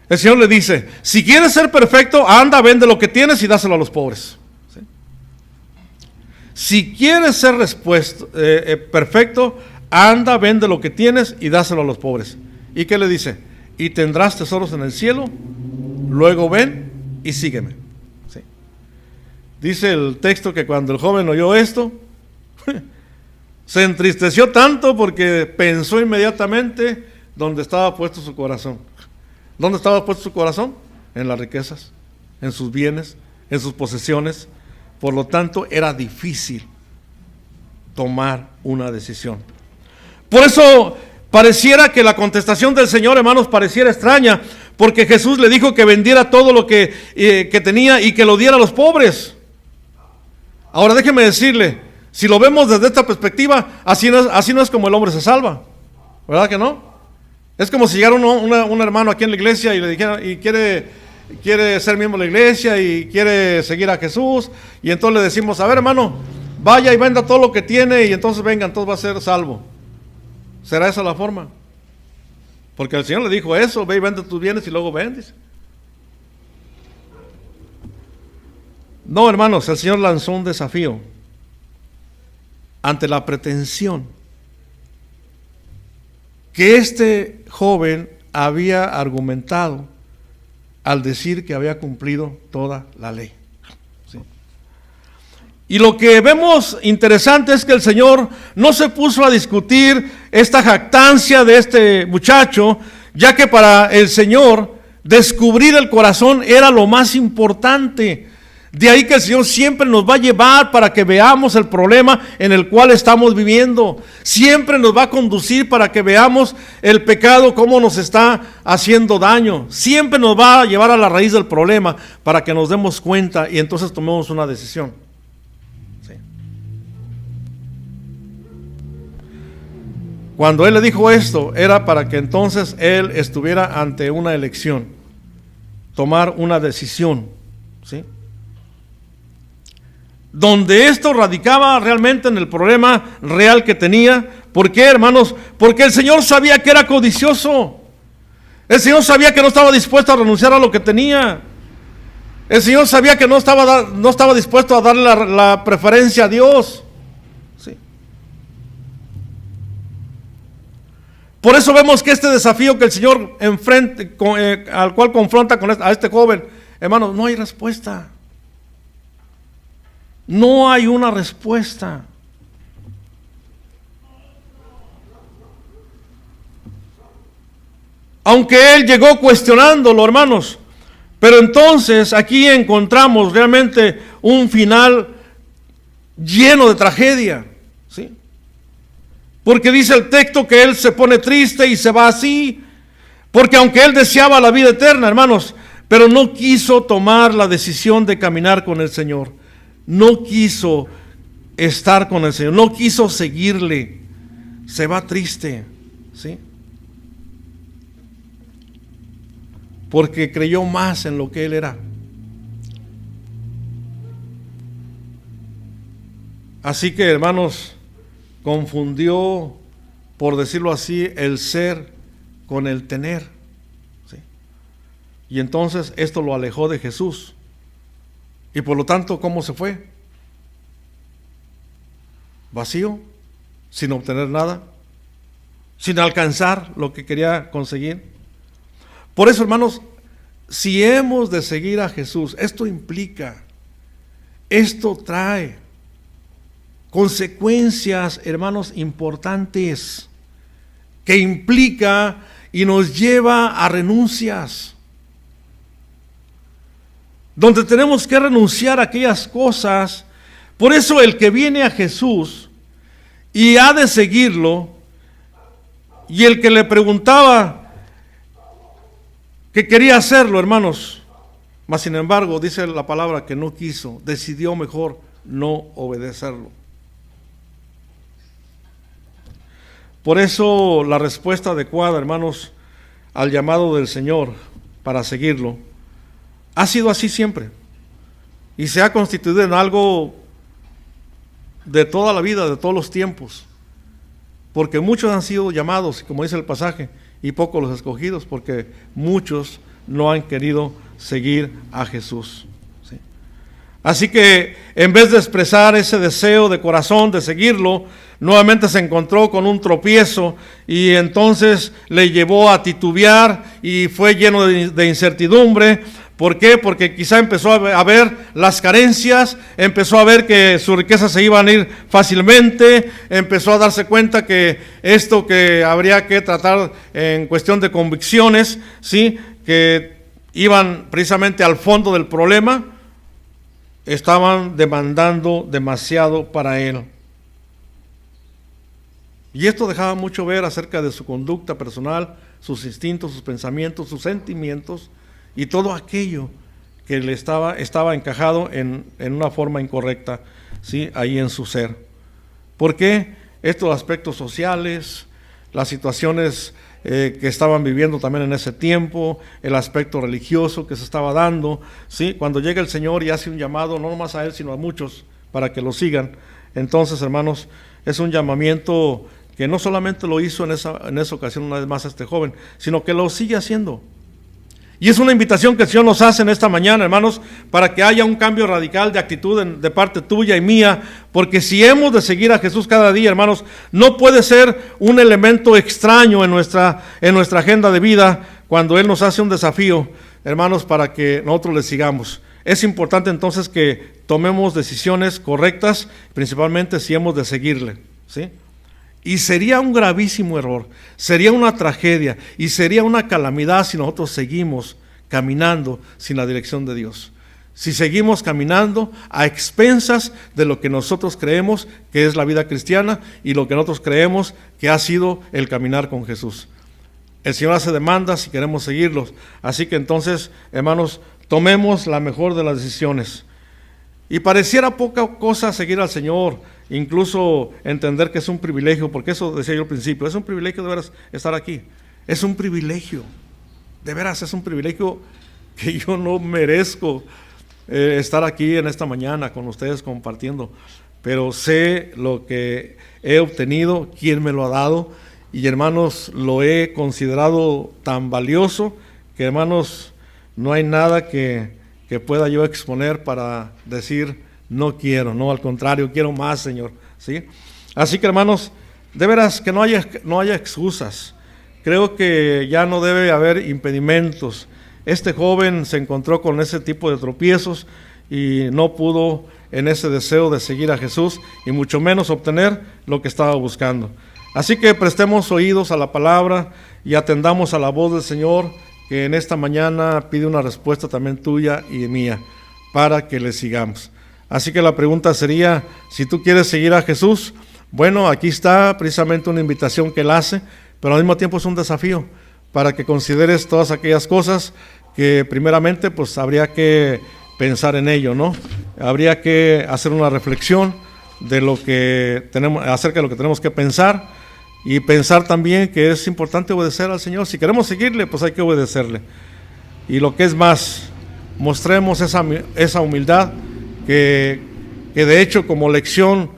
El Señor le dice, si quieres ser perfecto, anda, vende lo que tienes y dáselo a los pobres. ¿Sí? Si quieres ser perfecto, anda, vende lo que tienes y dáselo a los pobres. ¿Y qué le dice? Y tendrás tesoros en el cielo, luego ven y sígueme. ¿Sí? Dice el texto que cuando el joven oyó esto, se entristeció tanto porque pensó inmediatamente dónde estaba puesto su corazón. ¿Dónde estaba puesto su corazón? En las riquezas, en sus bienes, en sus posesiones. Por lo tanto, era difícil tomar una decisión. Por eso pareciera que la contestación del Señor, hermanos, pareciera extraña, porque Jesús le dijo que vendiera todo lo que tenía y que lo diera a los pobres. Ahora déjeme decirle, si lo vemos desde esta perspectiva, así no es como el hombre se salva, ¿verdad que no? Es como si llegara un hermano aquí en la iglesia y le dijera, y quiere ser miembro de la iglesia y quiere seguir a Jesús, y entonces le decimos, a ver, hermano, vaya y venda todo lo que tiene y entonces venga, entonces va a ser salvo. ¿Será esa la forma? Porque el Señor le dijo eso, ve y vende tus bienes y luego vendes. No, hermanos, el Señor lanzó un desafío ante la pretensión que este joven había argumentado al decir que había cumplido toda la ley. ¿Sí? Y lo que vemos interesante es que el Señor no se puso a discutir esta jactancia de este muchacho, ya que para el Señor descubrir el corazón era lo más importante. De ahí que el Señor siempre nos va a llevar para que veamos el problema en el cual estamos viviendo. Siempre nos va a conducir para que veamos el pecado, cómo nos está haciendo daño. Siempre nos va a llevar a la raíz del problema para que nos demos cuenta y entonces tomemos una decisión. Sí. Cuando Él le dijo esto, era para que entonces Él estuviera ante una elección, tomar una decisión, ¿sí? Donde esto radicaba realmente en el problema real que tenía. ¿Por qué, hermanos? Porque el Señor sabía que era codicioso. El Señor sabía que no estaba dispuesto a renunciar a lo que tenía. El Señor sabía que no estaba dispuesto a darle la preferencia a Dios. Sí. Por eso vemos que este desafío que el Señor al cual confronta a este joven, hermanos, no hay respuesta. No hay una respuesta. Aunque él llegó cuestionándolo, hermanos, pero entonces aquí encontramos realmente un final lleno de tragedia, ¿sí? Porque dice el texto que él se pone triste y se va así, porque aunque él deseaba la vida eterna, hermanos, pero no quiso tomar la decisión de caminar con el Señor. No quiso estar con el Señor, no quiso seguirle, se va triste, ¿sí? Porque creyó más en lo que él era. Así que, hermanos, confundió, por decirlo así, el ser con el tener, ¿sí? Y entonces esto lo alejó de Jesús. Y por lo tanto, ¿cómo se fue? Vacío, sin obtener nada, sin alcanzar lo que quería conseguir. Por eso, hermanos, si hemos de seguir a Jesús, esto trae consecuencias, hermanos, importantes, que implica y nos lleva a renuncias. Donde tenemos que renunciar a aquellas cosas. Por eso el que viene a Jesús y ha de seguirlo, y el que le preguntaba que quería hacerlo, hermanos, mas sin embargo dice la palabra que no quiso, decidió mejor no obedecerlo. Por eso la respuesta adecuada, hermanos, al llamado del Señor para seguirlo ha sido así siempre y se ha constituido en algo de toda la vida, de todos los tiempos, porque muchos han sido llamados, como dice el pasaje, y pocos los escogidos, porque muchos no han querido seguir a Jesús. ¿Sí? Así que en vez de expresar ese deseo de corazón de seguirlo, nuevamente se encontró con un tropiezo y entonces le llevó a titubear y fue lleno de incertidumbre. ¿Por qué? Porque quizá empezó a ver las carencias, empezó a ver que sus riquezas se iban a ir fácilmente, empezó a darse cuenta que esto que habría que tratar en cuestión de convicciones, ¿sí?, que iban precisamente al fondo del problema, estaban demandando demasiado para él. Y esto dejaba mucho ver acerca de su conducta personal, sus instintos, sus pensamientos, sus sentimientos, y todo aquello que le estaba encajado en una forma incorrecta, ¿sí?, ahí en su ser. ¿Por qué? Estos aspectos sociales, las situaciones que estaban viviendo también en ese tiempo, el aspecto religioso que se estaba dando, ¿sí? Cuando llega el Señor y hace un llamado, no nomás a él, sino a muchos, para que lo sigan. Entonces, hermanos, es un llamamiento que no solamente lo hizo en esa ocasión una vez más a este joven, sino que lo sigue haciendo. Y es una invitación que el Señor nos hace en esta mañana, hermanos, para que haya un cambio radical de actitud de parte tuya y mía, porque si hemos de seguir a Jesús cada día, hermanos, no puede ser un elemento extraño en nuestra agenda de vida cuando Él nos hace un desafío, hermanos, para que nosotros le sigamos. Es importante entonces que tomemos decisiones correctas, principalmente si hemos de seguirle, ¿sí? Y sería un gravísimo error, sería una tragedia y sería una calamidad si nosotros seguimos caminando sin la dirección de Dios. Si seguimos caminando a expensas de lo que nosotros creemos que es la vida cristiana y lo que nosotros creemos que ha sido el caminar con Jesús. El Señor hace demandas si queremos seguirlos. Así que entonces, hermanos, tomemos la mejor de las decisiones. Y pareciera poca cosa seguir al Señor, incluso entender que es un privilegio, porque eso decía yo al principio, es un privilegio de veras estar aquí, es un privilegio, de veras es un privilegio que yo no merezco estar aquí en esta mañana con ustedes compartiendo, pero sé lo que he obtenido, quién me lo ha dado, y hermanos, lo he considerado tan valioso que hermanos, no hay nada que pueda yo exponer para decir no quiero, no, al contrario, quiero más, Señor, ¿sí? Así que hermanos, de veras que no haya excusas. Creo que ya no debe haber impedimentos. Este joven se encontró con ese tipo de tropiezos y no pudo en ese deseo de seguir a Jesús y mucho menos obtener lo que estaba buscando. Así que prestemos oídos a la palabra y atendamos a la voz del Señor, que en esta mañana pide una respuesta también tuya y mía, para que le sigamos. Así que la pregunta sería, si tú quieres seguir a Jesús, bueno, aquí está precisamente una invitación que Él hace, pero al mismo tiempo es un desafío, para que consideres todas aquellas cosas que primeramente pues habría que pensar en ello, ¿no? Habría que hacer una reflexión de lo que tenemos, acerca de lo que tenemos que pensar, y pensar también que es importante obedecer al Señor. Si queremos seguirle, pues hay que obedecerle. Y lo que es más, mostremos esa humildad que de hecho como lección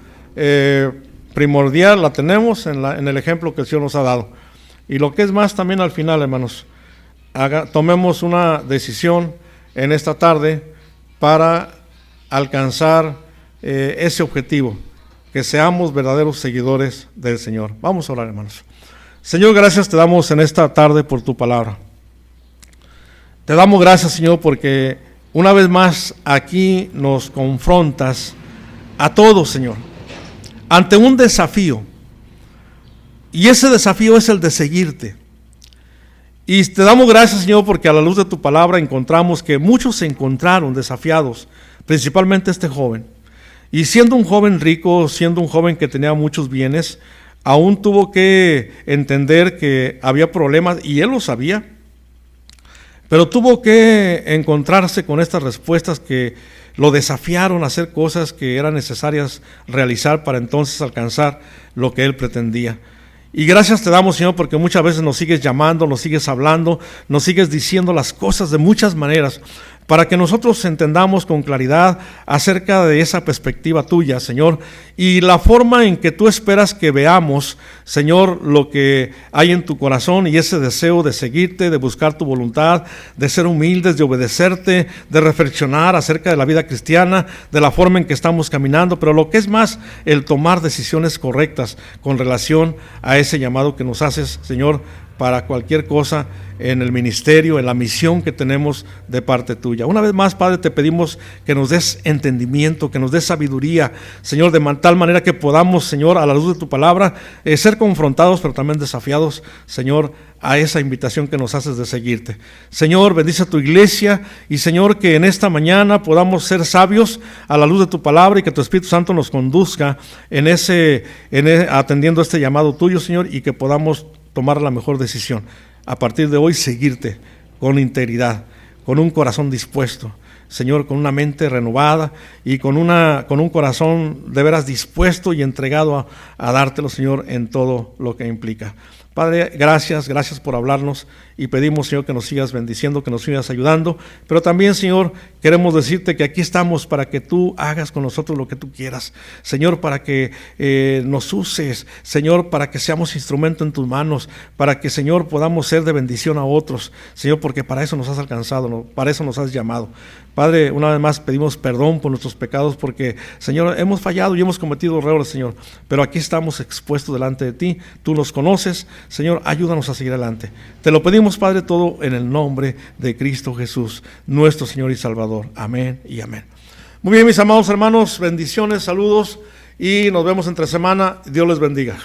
primordial la tenemos en el ejemplo que el Señor nos ha dado. Y lo que es más también al final, hermanos, tomemos una decisión en esta tarde para alcanzar ese objetivo, que seamos verdaderos seguidores del Señor. Vamos a orar, hermanos. Señor, gracias te damos en esta tarde por tu palabra. Te damos gracias, Señor, porque una vez más aquí nos confrontas a todos, Señor, ante un desafío. Y ese desafío es el de seguirte. Y te damos gracias, Señor, porque a la luz de tu palabra encontramos que muchos se encontraron desafiados, principalmente este joven. Y siendo un joven rico, siendo un joven que tenía muchos bienes, aún tuvo que entender que había problemas, y él lo sabía, pero tuvo que encontrarse con estas respuestas que lo desafiaron a hacer cosas que eran necesarias realizar para entonces alcanzar lo que él pretendía. Y gracias te damos, Señor, porque muchas veces nos sigues llamando, nos sigues hablando, nos sigues diciendo las cosas de muchas maneras, para que nosotros entendamos con claridad acerca de esa perspectiva tuya, Señor, y la forma en que tú esperas que veamos, Señor, lo que hay en tu corazón y ese deseo de seguirte, de buscar tu voluntad, de ser humildes, de obedecerte, de reflexionar acerca de la vida cristiana, de la forma en que estamos caminando, pero lo que es más, el tomar decisiones correctas con relación a ese llamado que nos haces, Señor, para cualquier cosa en el ministerio, en la misión que tenemos de parte tuya. Una vez más, Padre, te pedimos que nos des entendimiento, que nos des sabiduría, Señor, de tal manera que podamos, Señor, a la luz de tu palabra, ser confrontados, pero también desafiados, Señor, a esa invitación que nos haces de seguirte. Señor, bendice a tu iglesia y, Señor, que en esta mañana podamos ser sabios a la luz de tu palabra y que tu Espíritu Santo nos conduzca atendiendo este llamado tuyo, Señor, y que podamos tomar la mejor decisión. A partir de hoy, seguirte con integridad, con un corazón dispuesto, Señor, con una mente renovada y con un corazón de veras dispuesto y entregado a dártelo, Señor, en todo lo que implica. Padre, gracias por hablarnos y pedimos, Señor, que nos sigas bendiciendo, que nos sigas ayudando, pero también, Señor, queremos decirte que aquí estamos para que tú hagas con nosotros lo que tú quieras, Señor, para que nos uses, Señor, para que seamos instrumento en tus manos, para que, Señor, podamos ser de bendición a otros, Señor, porque para eso nos has alcanzado, ¿no? Para eso nos has llamado. Padre, una vez más pedimos perdón por nuestros pecados porque, Señor, hemos fallado y hemos cometido errores, Señor, pero aquí estamos expuestos delante de ti, tú nos conoces, Señor, ayúdanos a seguir adelante. Te lo pedimos, Padre, todo en el nombre de Cristo Jesús, nuestro Señor y Salvador. Amén y amén. Muy bien, mis amados hermanos, bendiciones, saludos y nos vemos entre semana. Dios les bendiga.